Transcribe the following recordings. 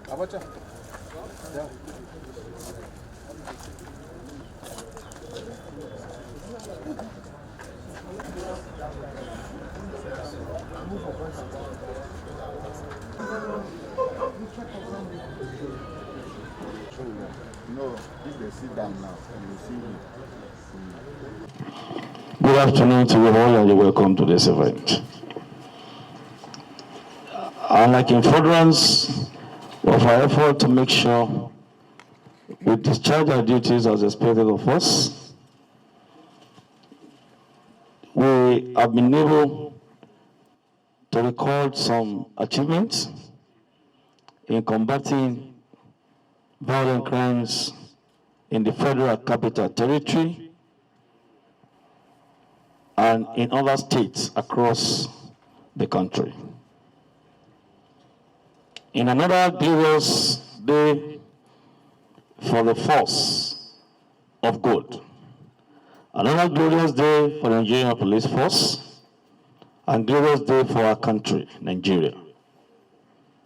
Abacha. Yeah. No, if they sit down now, you will see me. Good afternoon to you all and you're welcome to this event. Like in furtherance of our effort to make sure we discharge our duties as expected of us, we have been able to record some achievements in combating violent crimes in the Federal Capital Territory and in other states across the country. In another glorious day for the force of good, another glorious day for the Nigerian police force, and glorious day for our country, Nigeria.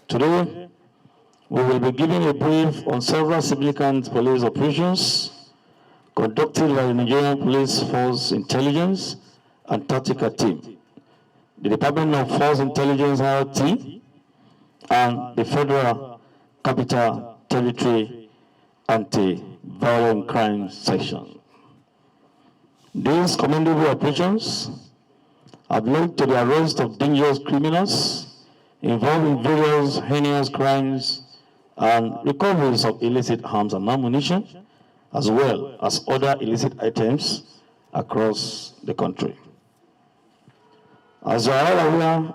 Today, we will be giving a brief on several significant police operations conducted by the Nigerian Police Force Intelligence and Tactical Team, the Department of Force Intelligence RT, and the Federal Capital Territory Anti-Violent Crime Section. These commendable operations have led to the arrest of dangerous criminals involved in various heinous crimes and recoveries of illicit arms and ammunition, as well as other illicit items across the country. As you are all aware,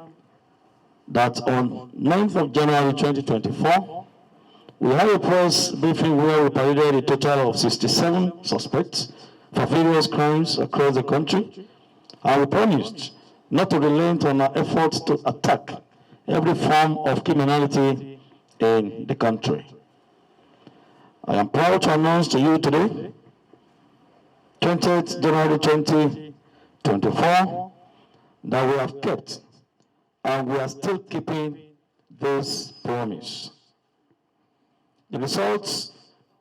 that on 9th of January 2024, we had a press briefing where we paraded a total of 67 suspects for various crimes across the country, and we promised not to relent on our efforts to attack every form of criminality in the country. I am proud to announce to you today, 20th January 2024, that we have kept and we are still keeping this promise. The results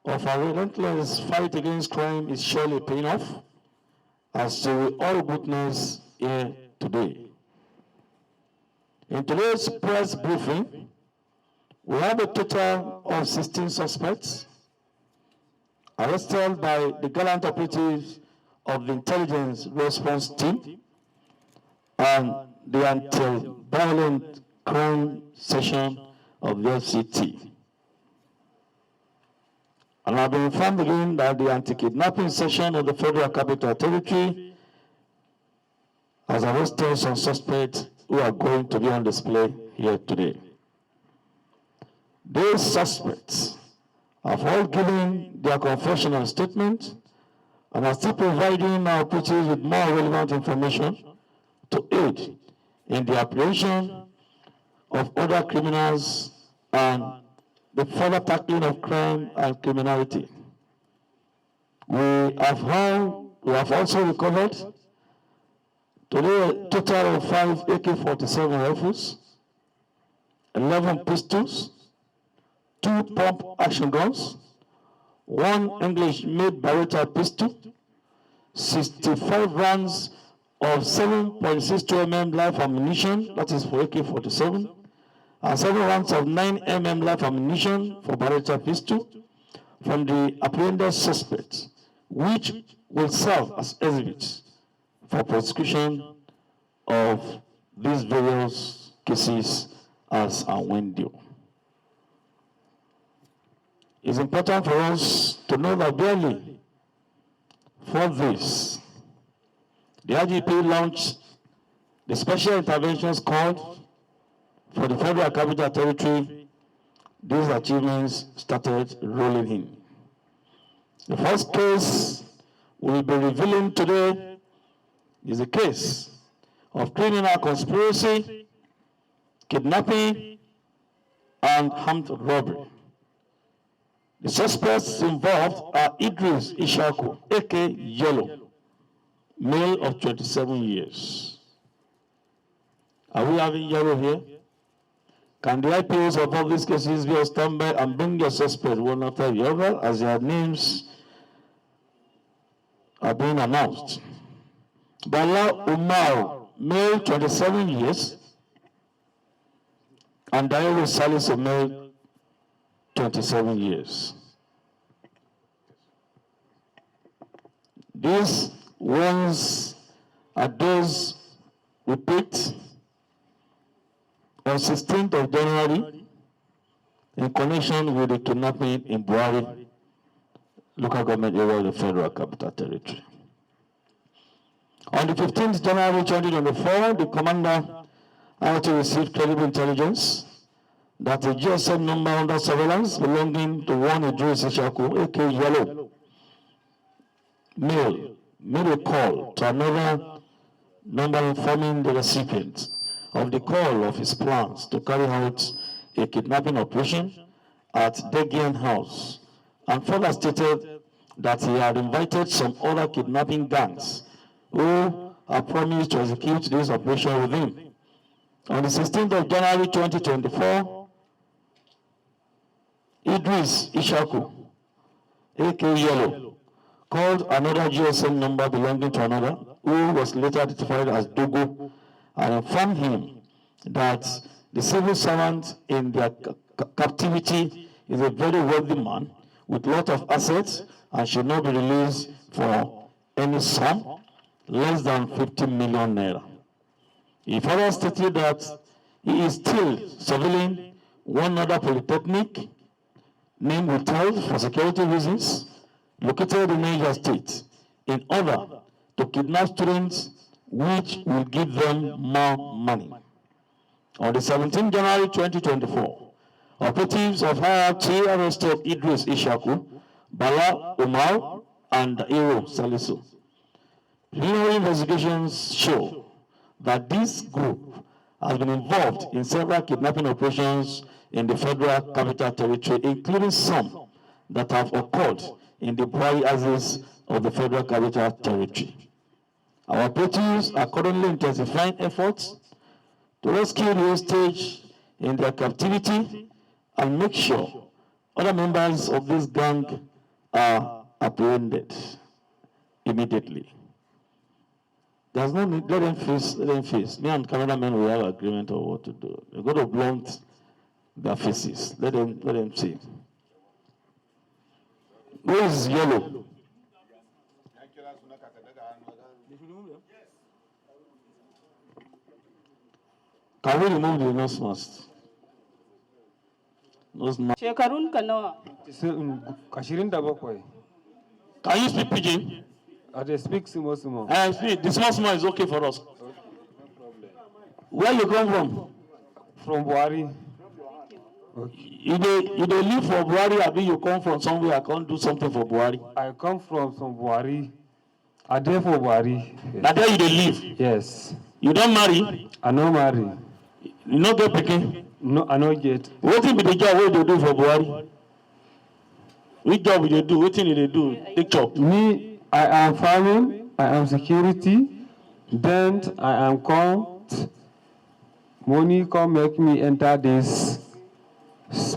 of our relentless fight against crime is surely paying off, as we all witness here today. In today's press briefing, we have a total of 16 suspects arrested by the gallant operatives of the Intelligence Response Team and the Anti-Violent Crime Section of the FCT. And I've been informed again that the Anti-Kidnapping Section of the Federal Capital Territory has arrested some suspects who are going to be on display here today. These suspects have all given their confessional statement and are still providing our operatives with more relevant information to aid in the apprehension of other criminals and the further tackling of crime and criminality. We have also recovered today a total of 5 AK-47 rifles, 11 pistols, 2 pump action guns, 1 English-made Beretta pistol, 65 rounds of 7.62 mm live ammunition, that is for AK-47, and 7 rounds of 9 mm live ammunition for Beretta pistol from the apprehended suspects, which will serve as exhibits for prosecution of these various cases as and when due. It's important for us to know that barely for this, the IGP launched the Special Intervention Squad for the Federal Capital Territory. These achievements started rolling in. The first case we'll be revealing today is a case of criminal conspiracy, kidnapping, and armed robbery. The suspects involved are Idris Ishaku, aka Yellow, male of 27 years. Are we having yellow here? Can the IPOs of all these cases be on standby and bring your suspect one after the other as their names are being announced? Bala Umar, male 27 years, and Dairo Salisu, male 27 years. These ones are those we picked on 16th of January in connection with the kidnapping in Buhari, local government area of the Federal Capital Territory. On the 15th January 2024, the commander also received credible intelligence that a GSM number under surveillance belonging to one Idris Ishaku, aka Yellow, male, made a call to another number informing the recipient of the call of his plans to carry out a kidnapping operation at Degian House, and further stated that he had invited some other kidnapping gangs who had promised to execute this operation with him. On the 16th of January 2024, Idris Ishaku, aka Yellow, called another GSM number belonging to another, who was later identified as Dogo, and informed him that the civil servant in their captivity is a very wealthy man with a lot of assets and should not be released for any sum less than 50 million naira. He further stated that he is still surveilling one other polytechnic named withheld for security reasons located in Niger State in order to kidnap students, which will give them more money. On the 17th January 2024, operatives of IRT arrested Idris Ishaku, Bala Umar, and Dairo Salisu. Preliminary investigations show that this group has been involved in several kidnapping operations in the Federal Capital Territory, including some that have occurred in the Buhari axis of the Federal Capital Territory. Our operatives are currently intensifying efforts to rescue the hostage in their captivity and make sure other members of this gang are apprehended immediately. There's no need, let them face. Me and cameramen will have agreement on what to do. They're going to blunt their faces. Let them see. Who is Yellow? Can we remove the nose mask? Shekarun Kano. Can you speak pidgin? I speak small. I speak. The small is okay for us. Where you come from? From Buhari. Okay. You dey live for Buhari, or you come from somewhere I can't do something for Buhari? I come from some Buhari. I there for Buhari. Yes. Now there you dey live? Yes. You don't marry? I no marry. You no get pikin? No, I no get. What be the job wey you do for Buhari? Which job you do? What thing you do? Take chop. Me, I am farming. I am security. Then I am count. Money come make me enter this.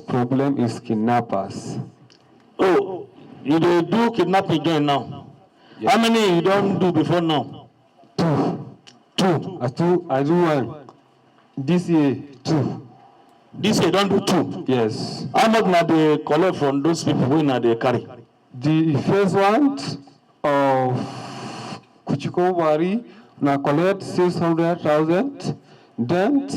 Problem is kidnappers. Oh, you dey do kidnapping again now? Yes. How many you don't do before now? Two. I do one. This year, 2. This year don't do 2? Yes. How much now they collect from those people who now they carry? The first one of Kuchikobari now collect 600,000. Then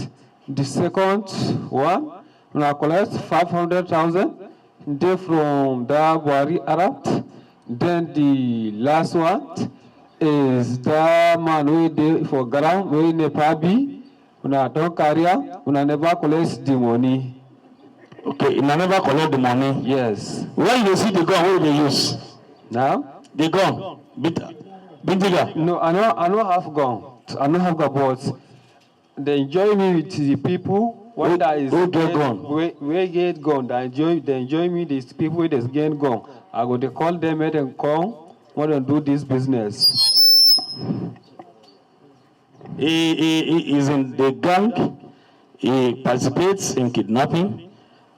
the second one now collect 500,000. Then from the Buhari Arab. Then the last one is the man who did for ground who in Nepabi. Una don't carry, una never collect the money. Okay, you never collect the money? Yes. Where you see the gun, what do they use? Now? The gun? Bindiga? No, I don't have gun. I don't have gun, but they enjoy me with the people. When that is who get gun? We get gun. They enjoy me, these people with this get gun. I go to call them and come, want to do this business. He is in the gang, he participates in kidnapping,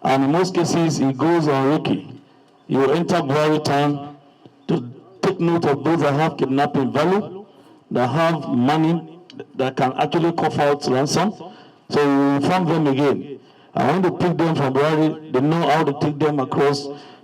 and in most cases he goes on recce. He will enter Buhari town to take note of those that have kidnapping value, that have money that can actually cough out ransom. So we will inform them again. And when they pick them from Buhari, they know how to take them across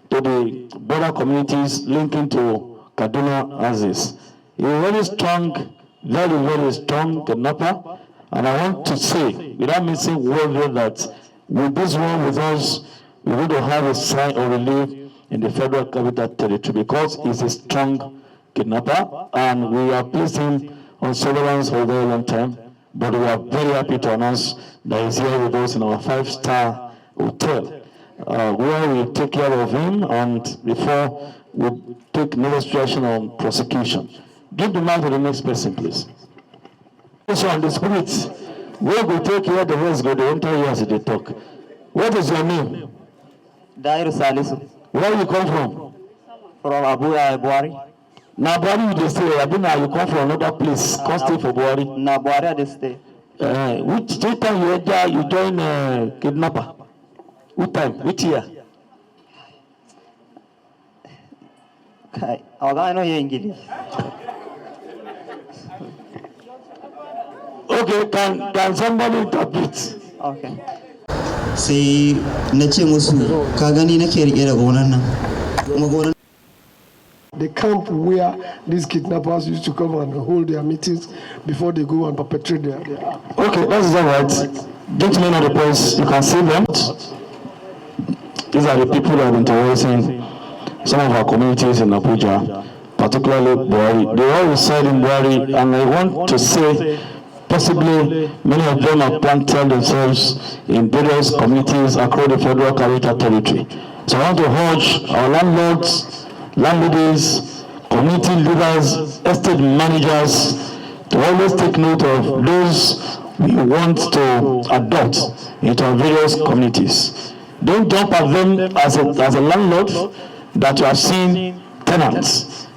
to the border communities linking to Kaduna axis. He is a very strong, very, very strong kidnapper. And I want to say, without missing word, that with this one with us, we're going to have a sign of relief in the Federal Capital Territory because he's a strong kidnapper and we have placed him on surveillance for a very long time. But we are very happy to announce that he's here with us in our 5-star hotel, where we take care of him and before we take necessary action on prosecution. Give the mic to the next person, please. Also on the spirit, we will take care of the rest, go the entire year as they talk. What is your name? Dairu Salisu. Where you come from? From Abuja, Buhari. Now, Buhari, you just say, Abuna, you come from another place. Come stay for Buhari. Na Buhari, they stay. Which time you join kidnapper? What time? Which year? Okay, I know you English. Okay, can somebody interpret? Okay. Sai na ce musu ka gani nake rike da gonan nan kuma gonan the camp where these kidnappers used to come and hold their meetings before they go and perpetrate their act. Okay, that's all right. Gentlemen of the press, you can see them. These are the people that have been terrorizing some of our communities in Abuja, particularly Buhari. They all reside in Buhari, and I want to say possibly many of them have planted themselves in various communities across the Federal Capital Territory. So I want to urge our landlords, landladies, community leaders, estate managers to always take note of those we want to adopt into our various communities. Don't jump at them as a landlord that you have seen tenants.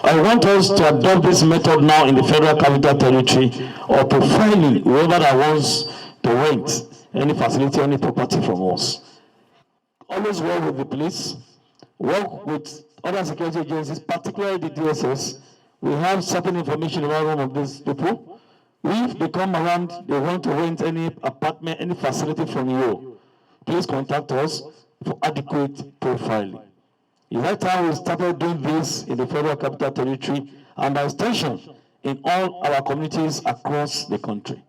I want us to adopt this method now in the Federal Capital Territory of profiling whoever that wants to rent any facility, any property from us. Always work with the police, work with other security agencies, particularly the DSS. We have certain information about one of these people. If they come around, they want to rent any apartment, any facility from you, please contact us for adequate profiling. It's that time we started doing this in the Federal Capital Territory and by extension in all our communities across the country.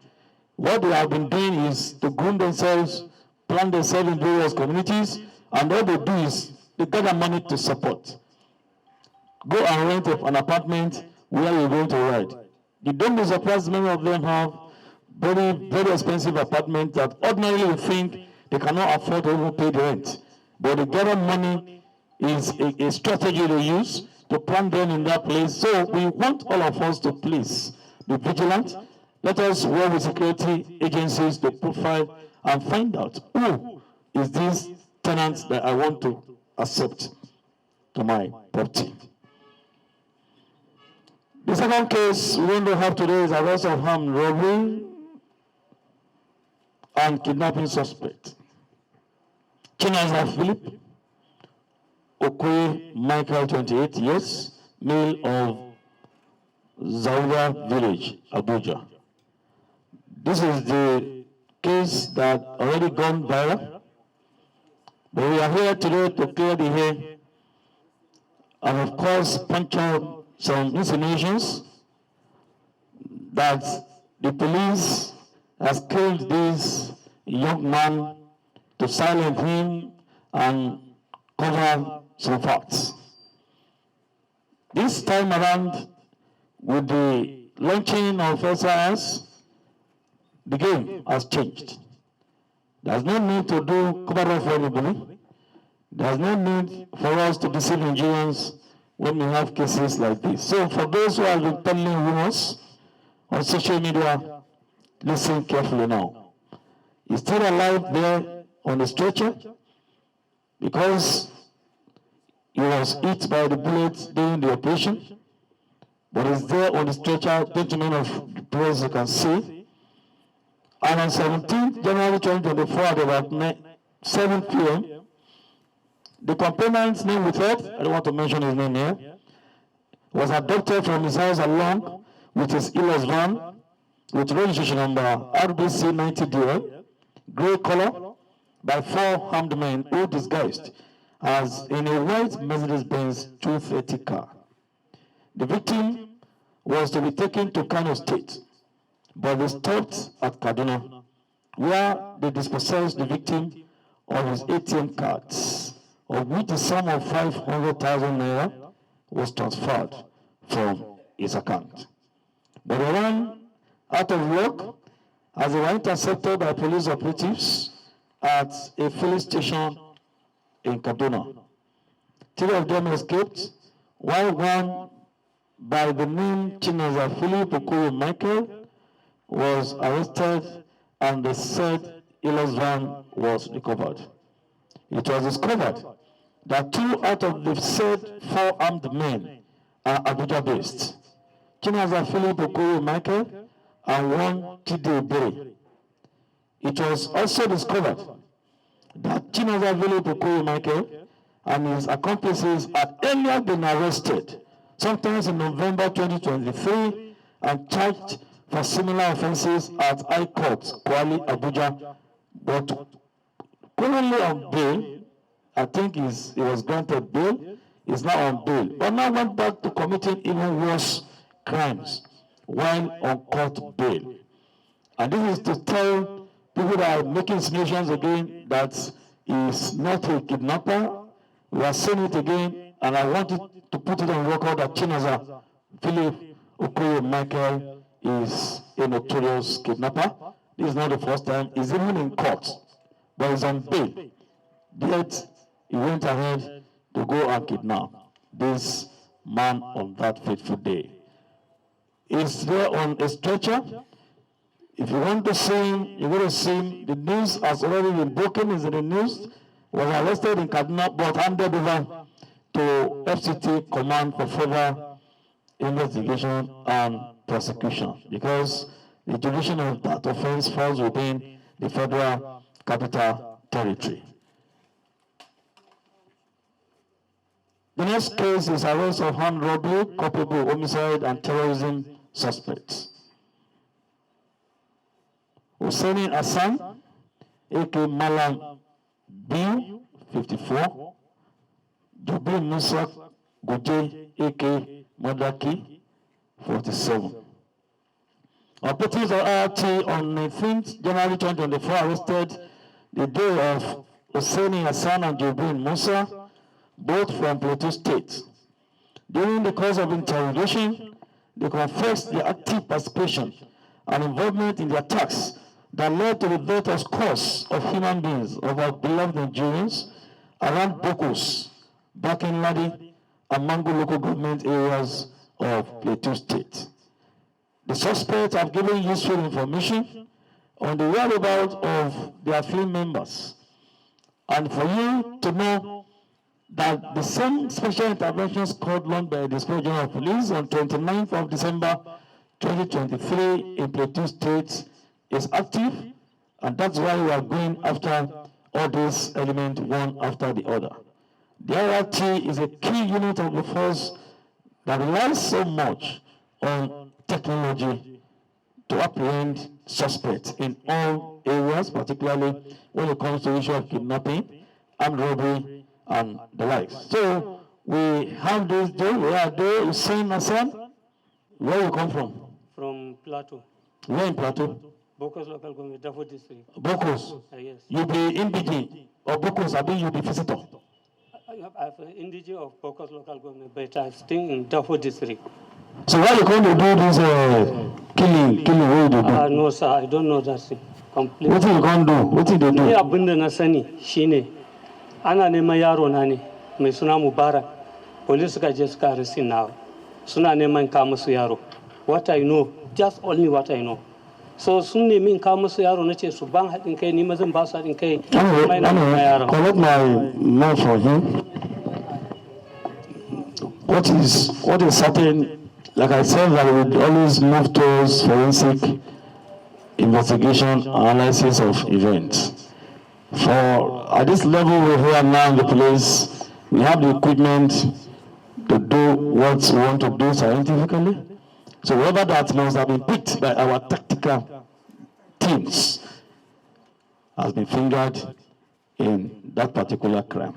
What they have been doing is to groom themselves, plant themselves in various communities, and all they do is they gather money to support. Go and rent an apartment where you're going to ride. You don't be surprised many of them have very, very expensive apartments that ordinarily you think they cannot afford to even pay the rent. But the gather money is a strategy they use to plant them in that place. So we want all of us to please be vigilant. Let us work with security agencies to profile and find out who is this tenant that I want to accept to my property. The second case we want to have today is arrest of armed robbery and kidnapping suspect. Chinaza Philip-Okoye Michael, 28 years, male of Zaura Village, Abuja. This is the case that already gone viral, but we are here today to clear the air and of course punch out some insinuations that the police has killed this young man to silence him and cover some facts. This time around, with the launching of SIS, the game has changed. There's no need to do cover up for anybody. There's no need for us to deceive Nigerians when we have cases like this. So for those who have been telling rumors on social media, listen carefully now. He's still alive there on the stretcher because he was hit by the bullets during the operation. but it's there on the stretcher, gentlemen of the press, you can see. And on 17th January 2024 at about 7 p.m., the complainant's name withheld, I don't want to mention his name here, was abducted from his house along with his Ilos van with registration number RBC 90DL, gray color, by 4 armed men who disguised as in a white Mercedes-Benz 230 car. The victim was to be taken to Kano State, but they stopped at Kaduna, where they dispossessed the victim of his ATM cards, of which the sum of 500,000 naira was transferred from his account. But they ran out of luck as they were intercepted by police operatives at a filling station in Kaduna. 3 of them escaped, while one by the name Chinaza Philip-Okoye Michael was arrested and the said Ilos van was recovered. It was discovered that 2 out of the said 4 armed men are Abuja-based, Chinaza Philip-Okoye Michael and one Kidnapping. It was also discovered that Chinaza Philip-Okoye Michael and his accomplices had earlier been arrested, sometimes in November 2023, and charged for similar offenses at High Court, Kuala, Abuja, but currently on bail. I think he was granted bail, is now on bail, but now went back to committing even worse crimes while on court bail. And this is to tell people that are making insinuations again that he is not a kidnapper. We are saying it again, and I want to put it on record that Chinaza Philip-Okoye Michael is a notorious kidnapper. This is not the first time. He's even in court, but he's on bail. Yet he went ahead to go and kidnap this man on that fateful day. He's there on a stretcher. If you want to see him, you're going to see him. The news has already been broken. Is in the news. Was arrested in Kaduna, but handed over to FCT command for further investigation and prosecution, because the jurisdiction of that offense falls within the Federal Capital Territory. The next case is arrest of armed robbery, culpable homicide, and terrorism suspects. Hussein Hassan, a.k.a. Malam B, 54. Jubil Musa Goje, a.k.a. Madaki, 47. Operatives of IRT on 19th January 2024 arrested the day of Hussein Hassan and Jubil Musa, both from Plateau State. During the course of interrogation, they confessed their active participation and involvement in the attacks that led to the death of scores of human beings of our beloved Nigerians around Bokos, Bakin Ladi, and Mango local government areas of Plateau State. The suspects have given useful information on the whereabouts of their fleeing members. And for you to know that the same special intervention squad launched by the Inspector General of Police on 29th of December 2023 in Plateau State is active, and that's why we are going after all these elements one after the other. The IRT is a key unit of the force that relies so much on technology to apprehend suspects in all areas, particularly when it comes to the issue of kidnapping, armed robbery, and the likes. So we have this day, we are there, Hussein Hassan. Where you come from? From Plateau. Where in Plateau? Bokos local government, Dafo district. Bokos? Yes. You be indigene or Bokos, I mean you be visitor? I'm indigene of Bokos local government, but I'm staying in Dafo district. So why you going to do this killing what you do? No sir, I don't know that thing. Completely. What you going to do? What did they do? Yeah, abunda na sani shine ana neman yaro na ne mai suna Mubarak. Police suka je suka arrest now. Suna neman ka musu yaro. What I know, just only what I know. So sun nemi in ka musu yaro nace su ban hadin kai ni mazan ba su hadin kai. Collect my mouth for him. What is certain like I said, that we would always move towards forensic investigation, analysis of events. For at this level we're here now in the police, we have the equipment to do what we want to do scientifically. So whatever that must have been picked by our tactical teams has been fingered in that particular crime.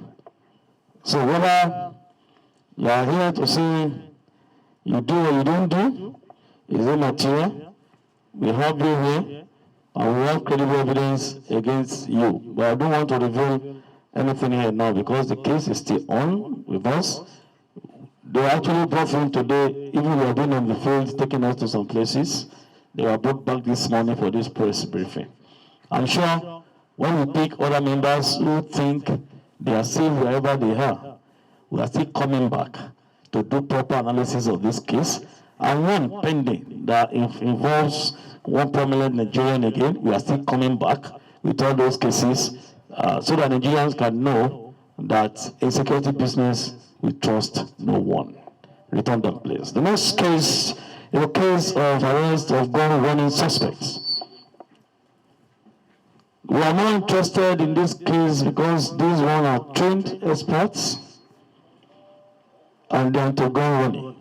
So whether you are here to say you do or you don't do, is it material? We have you here, and we have credible evidence against you. But I don't want to reveal anything here now because the case is still on with us. They were actually brought in today, even we are doing on the field, taking us to some places. They were brought back this morning for this press briefing. I'm sure when we pick other members who think they are safe wherever they are, we are still coming back to do proper analysis of this case. And one pending that involves one prominent Nigerian again, we are still coming back with all those cases so that Nigerians can know that in security business, we trust no one. Return them, please. The next case is a case of arrest of gun-running suspects. We are more interested in this case because these one are trained experts and they are into gun-running.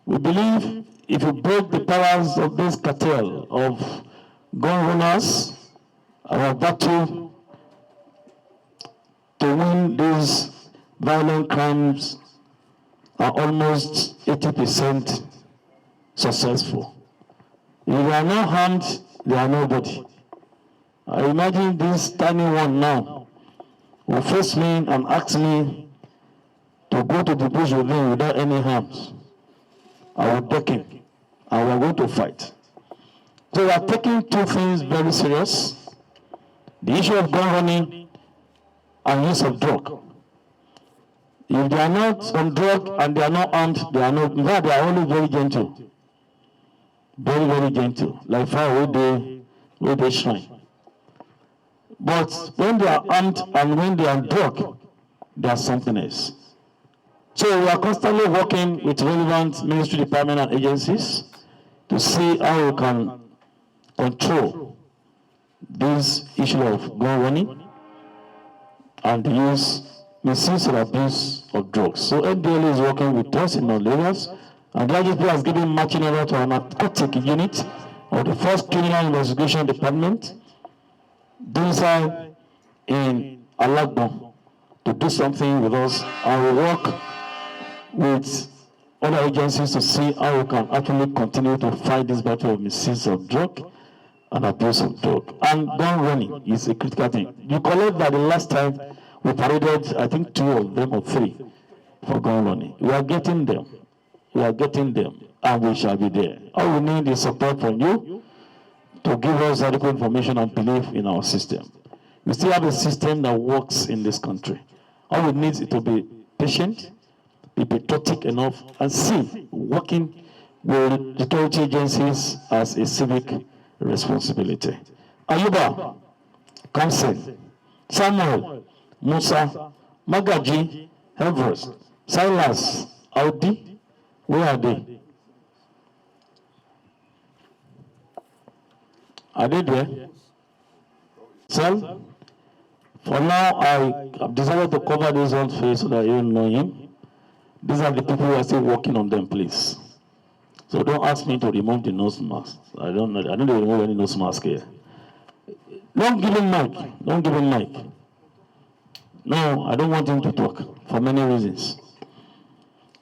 We believe if you break the powers of this cartel of gun runners, our battle to win these violent crimes are almost 80% successful. If they are not harmed, they are nobody. I imagine this tiny one now will face me and ask me to go to the bush with him without any harms. I will take him and we are going to fight. So we are taking two things very serious. The issue of gun running and use of drug. If they are not on drug and they are not armed, they are not, in fact, they are only very gentle. Very, very gentle. Like far away they shine. But when they are armed and when they are on drug, they are something else. So we are constantly working with relevant ministry departments and agencies to see how we can control this issue of gun running and the use, misuse or abuse of drugs. So NDL is working with us in all areas, and the IGP has given matching order to our narcotic unit of the first criminal investigation department, inside in Alagbon, to do something with us, and we work with other agencies to see how we can actually continue to fight this battle of misuse of drug and abuse of drug. And gun running is a critical thing. You collect that the last time we paraded, I think 2 of them or 3 for gun running. We are getting them. We are getting them, and we shall be there. All we need is support from you to give us adequate information and belief in our system. We still have a system that works in this country. All we need is to be patient, be patriotic enough, and see working with security agencies as a civic responsibility. Ayuba, Kamsen, Samuel, Musa, Magaji, Everest, Silas, Audi, where are they? Are they there? Sir, for now, I have decided to cover this one's face so that you know him. These are the people who are still working on them, please. So don't ask me to remove the nose mask. I don't remove any nose mask here. Don't give him mic. Don't give him mic. No, I don't want him to talk for many reasons.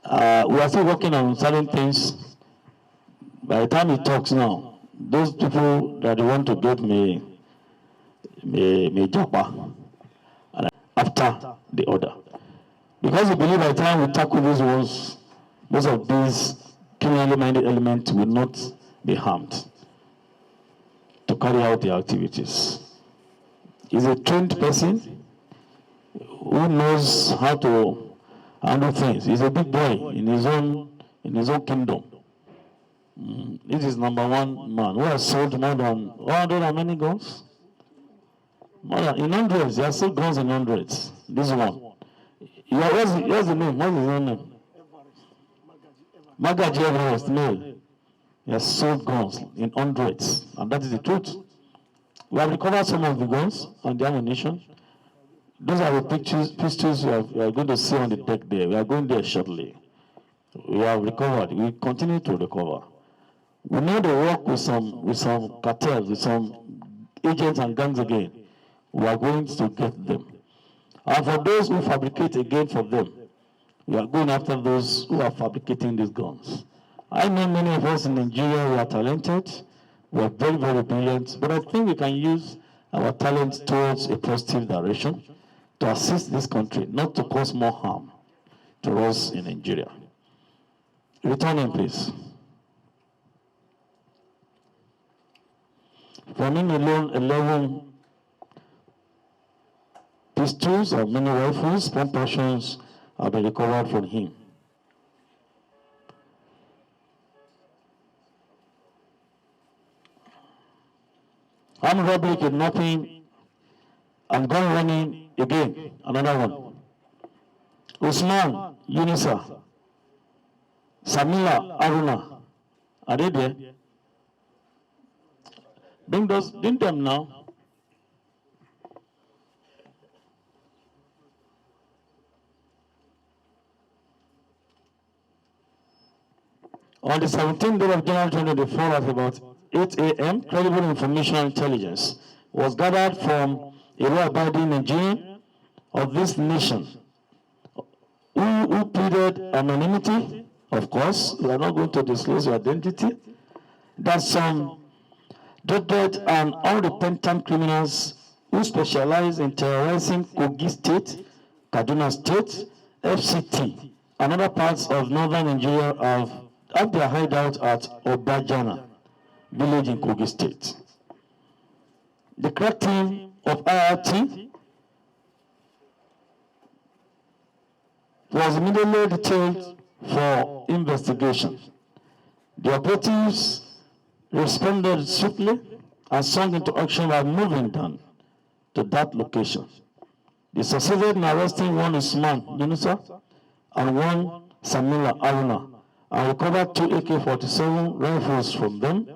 We are still working on certain things. By the time he talks now, those people that want to get me japa after the order. Because we believe by the time we tackle these ones, most of these criminally minded elements will not be harmed to carry out their activities. He's a trained person who knows how to handle things. He's a big boy in his own kingdom. This is number one man who has sold more than 100 and many guns. More than in hundreds, there are still guns in hundreds. This one. What's the name? What's his own name? Magaji Everest, no. He has sold guns in hundreds, and that is the truth. We have recovered some of the guns and the ammunition. Those are the pistols we are going to see on the deck there. We are going there shortly. We have recovered. We continue to recover. We know they work with some cartels, with some agents and gangs again. We are going to get them. And for those who fabricate again for them, we are going after those who are fabricating these guns. I know many of us in Nigeria, we are talented, we are very, very brilliant, but I think we can use our talents towards a positive direction to assist this country, not to cause more harm to us in Nigeria. Returning, please. From him alone, 11 pistols and many rifles, pump actions have been recovered from him. Armed robbery, kidnapping, and gun running again, another one. Usman, Unisa, Samila, Aruna, are they there? Bring them now. On the 17th day of January 2024 at about 8 a.m., credible information and intelligence was gathered from a law-abiding Nigerian of this nation who pleaded anonymity. Of course, we are not going to disclose your identity. That some dreaded and unrepentant criminals who specialize in terrorizing Kogi State, Kaduna State, FCT, and other parts of northern Nigeria have their hideout at Obajana village in Kogi State. The crack team of IRT was immediately detailed for investigation. The operatives responded swiftly and swung into action by moving down to that location. They succeeded in arresting one Usman Yunusa and one Samila Aruna and recovered 2 AK-47 rifles from them.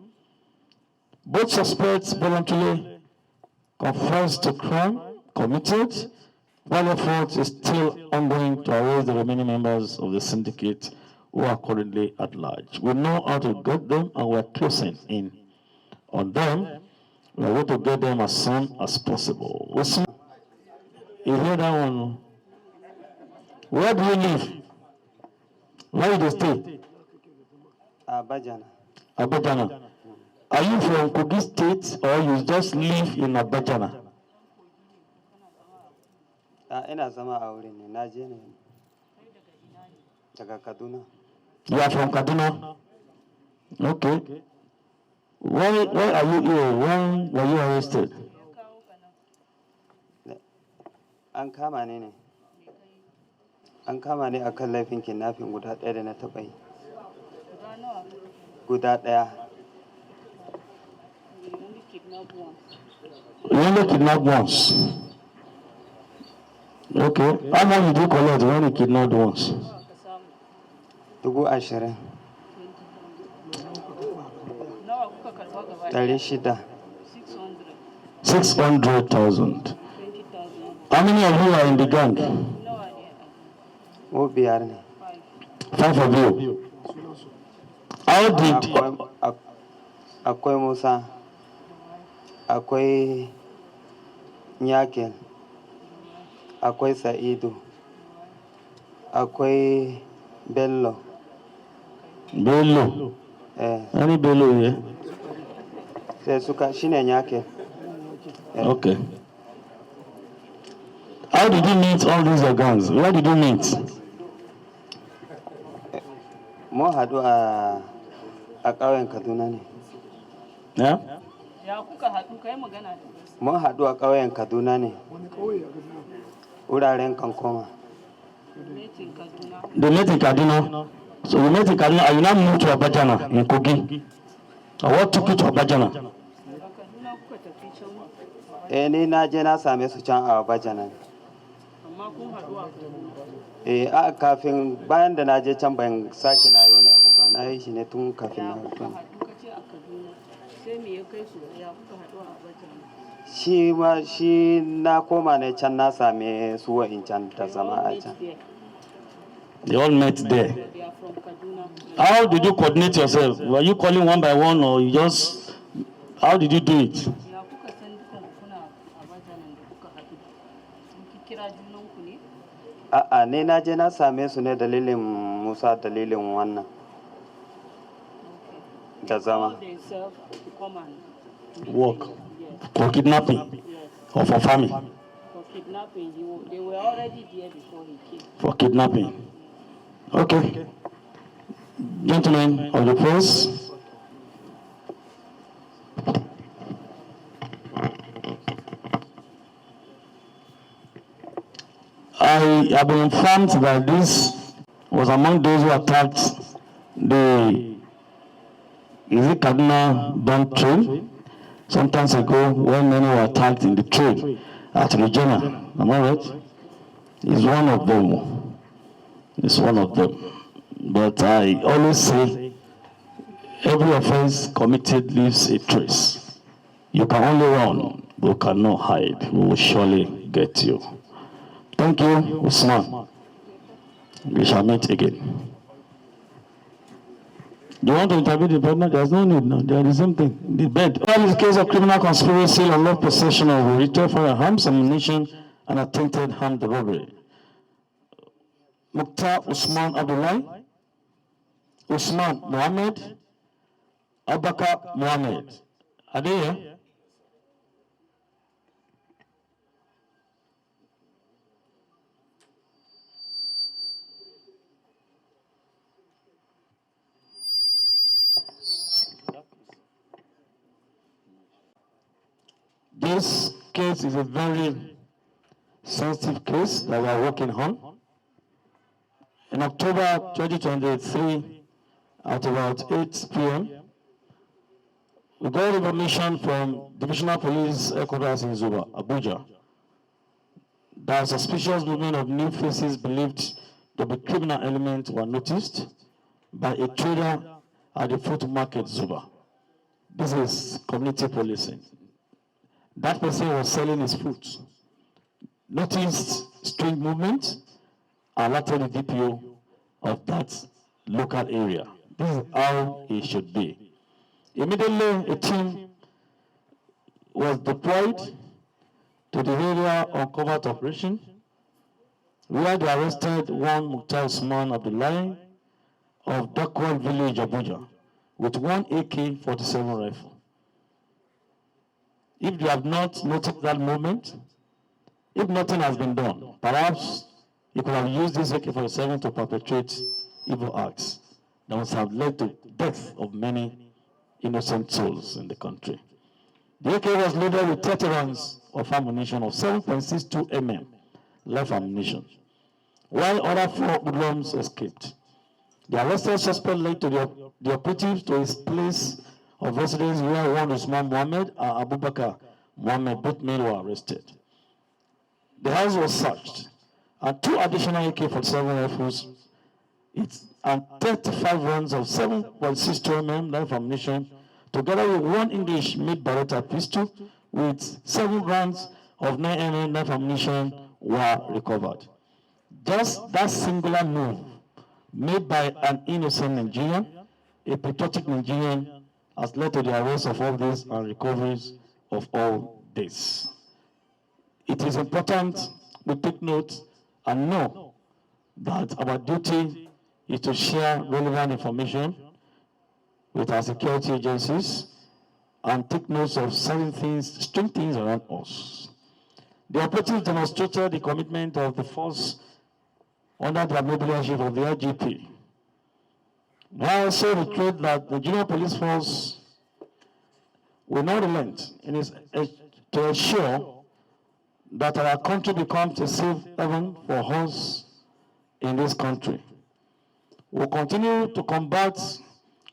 Both suspects voluntarily confessed to crime committed, while effort is still ongoing to arrest the remaining members of the syndicate who are currently at large. We know how to get them and we're closing in on them. We are going to get them as soon as possible. You hear that one? Where do you live? Where do you stay? Abajana. Abajana. Are you from Kogi State or you just live in Abajana? Ina zama a wurin ne, na je ne daga Kaduna. You are from Kaduna? Okay. Why are you here? When were you arrested? An kama ne. An kama ne akan laifin kidnapping guda ɗaya da na taɓa yi. Guda ɗaya. You only kidnapped once. Okay. How much did you collect when you kidnapped once? 20,000. 600,000. How many of you are in the gang? Mu biyar ne. 5 of you. How did... Akwai Musa, akwai Nyaken, akwai Sa'idu, akwai Bello. Bello? Any Bello here? Sai suka shine Nyaken. Okay. How did you meet all these gangs? Where did you meet? Mun haɗu a ƙauyen Kaduna ne. Yeah? Mun haɗu a ƙauyen Kaduna ne. Wuraren Kankoma. They met in Kaduna. So you met in Kaduna and you now moved to Abajana in Kogi. So what took you to Abajana? Ni na je na same su can a Abajana. Kafin bayan da na je can ban sake na yi wani abu. na yi shi ne tun kafin na kuka mutum. haɗu ka ce a Kaduna sai me ya kai su ya kuka haɗu a Abuja ne? Shi na koma ne can na same su wa'incan da zama a can. They all met there. They are from Kaduna. How did you coordinate yourself? Were you calling one by one, or you just, how did you do it? Ya kuka san dukan kuna Abuja nan da kuka haɗu? Sun kira junanku ne? A'a ne na je na same su ne dalilin Musa dalilin wannan da zama. They serve to come and meet Work you. Yes. for kidnapping Yes. or for farming? For kidnapping, they were already there before he came. For kidnapping. Okay. Gentlemen of the press. I have been informed that this was among those who attacked the Kaduna bank trade sometimes ago, when many were attacked in the trade at Regina. Am I right? He's one of them. He's one of them. But I always say, every offense committed leaves a trace. You can only run, but you cannot hide. We will surely get you. Thank you, Usman. We shall meet again. Do you want to interview the partner? There's no need now. They are the same thing. The bed. All is case of criminal conspiracy, unlawful possession of retail firearms, ammunition, and attempted armed robbery. Mukhtar Usman Abdullahi, Usman Mohammed, Abubakar Mohammed. Are they here? This case is a very sensitive case that we are working on. In October 2023, at about 8 p.m., we got information from Divisional Police Headquarters in Abuja, that suspicious movement of new faces believed to be criminal elements were noticed by a trader at the food market Zuba. This is community policing. That person was selling his food, noticed strange movement, alerted the DPO of that local area. This is how it should be. Immediately, a team was deployed to the area on covert operation, where they arrested one Mukhtar Usman Abdullahi of Dakwal Village, Abuja, with one AK-47 rifle. If they have not noted that moment, if nothing has been done, perhaps he could have used this AK-47 to perpetrate evil acts that must have led to the death of many innocent souls in the country. The AK was loaded with 30 rounds of ammunition of 7.62 mm live ammunition, while other 4 hoodlums escaped. The arrested suspect led to the operatives to his place of residence, where one Usman Mohammed and Abubakar Mohammed, both men, were arrested. The house was searched, and 2 additional AK-47 rifles and 35 rounds of 7.62 mm live ammunition, together with 1 English-made Beretta pistol with 7 rounds of 9 mm live ammunition were recovered. Just that singular move made by an innocent Nigerian, a patriotic Nigerian, has led to the arrest of all this and recoveries of all this. It is important we take note and know that our duty is to share relevant information with our security agencies and take notes of certain things, strange things around us. The operatives demonstrated the commitment of the force under the leadership of the IGP. I also reiterate that the Nigerian Police Force will not relent to ensure that our country becomes a safe haven for us in this country. We'll continue to combat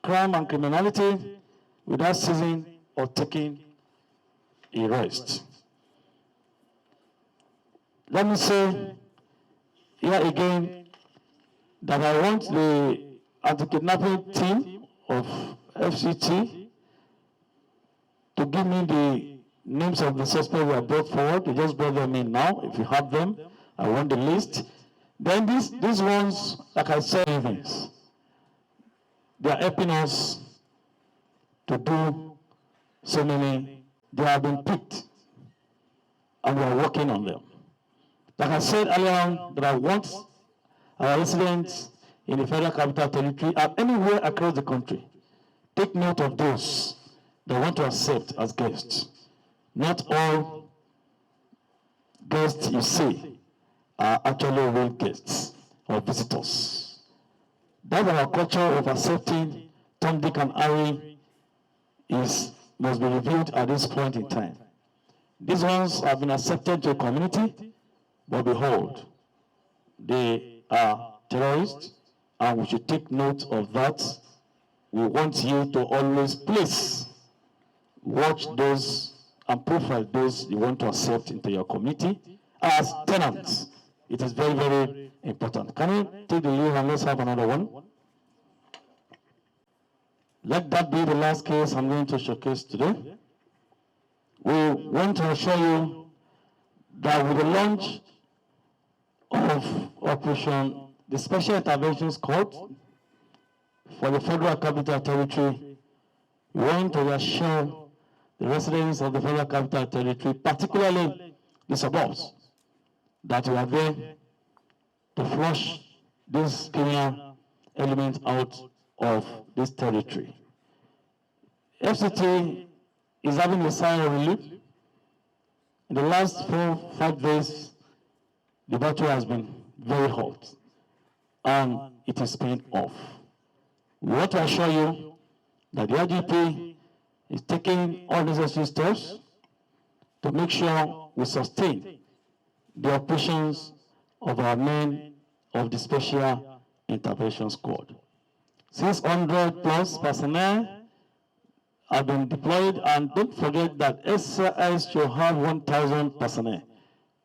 crime and criminality without ceasing or taking a rest. Let me say here again that I want the anti-kidnapping team of FCT to give me the names of the suspects we have brought forward. You just brought them in now. If you have them, I want the list. Then these ones, like I said, events, they are helping us to do so many. They have been picked, and we are working on them. Like I said earlier on, that I want our residents in the Federal Capital Territory and anywhere across the country, take note of those that want to accept as guests. Not all guests you see are actually real guests or visitors. That's our culture of accepting Tom, Dick, and Harry must be reviewed at this point in time. These ones have been accepted to a community, but behold, they are terrorists, and we should take note of that. We want you to always please watch those and profile those you want to accept into your community as tenants. It is very, very important. Can you take the lead and let's have another one? Let that be the last case I'm going to showcase today. We want to assure you that with the launch of Operation, the Special Intervention Squad for the Federal Capital Territory, we want to assure the residents of the Federal Capital Territory, particularly the suburbs, that we are there to flush this criminal element out of this territory. FCT is having a sign of relief. In the last 4-5 days, the battle has been very hot, and it is paying off. We want to assure you that the IGP is taking all necessary steps to make sure we sustain the operations of our men of the Special Intervention Squad. 600 plus personnel have been deployed, and don't forget that SIS should have 1,000 personnel.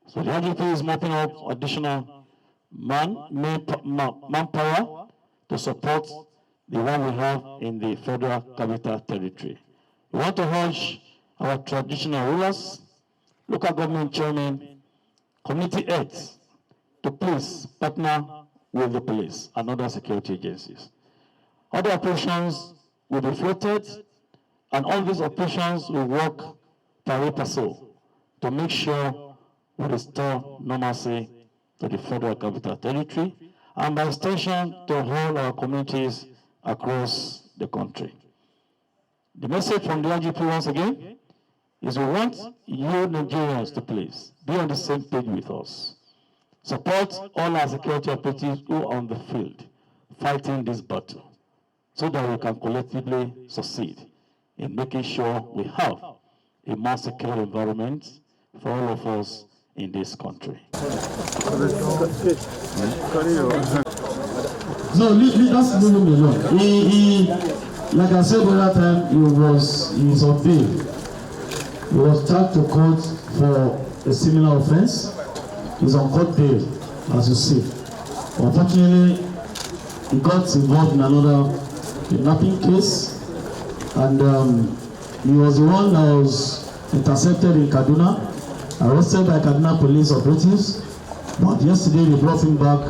So the IGP is mopping up additional manpower to support the one we have in the Federal Capital Territory. We want to urge our traditional rulers, local government chairmen, community heads to please partner with the police and other security agencies. Other operations will be floated, and all these operations will work pari passu to make sure we restore normalcy to the Federal Capital Territory and by extension to all our communities across the country. The message from the IGP once again is we want you Nigerians to please be on the same page with us. Support all our security operatives who are on the field fighting this battle so that we can collectively succeed in making sure we have a more secure environment for all of us in this country. No, that's leave him alone. He, like I said the other time, he is on bail. He was charged to court for a similar offense. He's on court bail, as you see. Unfortunately, he got involved in another kidnapping case, and he was the one that was intercepted in Kaduna, arrested by Kaduna police operatives, but yesterday they brought him back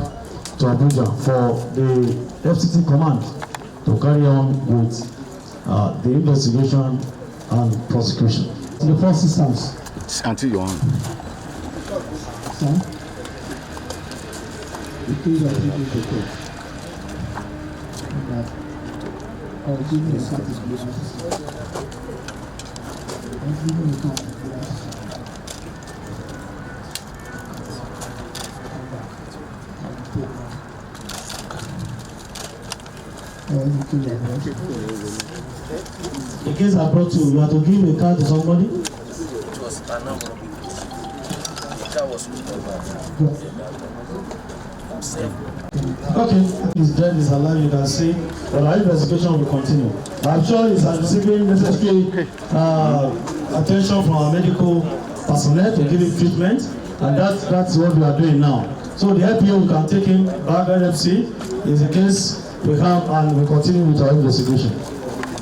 to Abuja for the FCT command to carry on with the investigation and prosecution. The first instance. Until you're on. The case I brought you have to give a card to somebody? It was an number. The car was okay, his death is alive, you can see, but our investigation will continue. I'm sure he's receiving necessary attention from our medical personnel to give him treatment, and that's what we are doing now. So the LPO can take him back at FC in the case we have, and we continue with our investigation.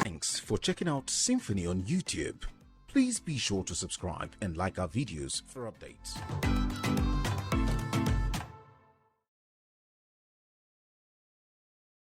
Thanks for checking out SYMFONI on YouTube. Please be sure to subscribe and like our videos for updates.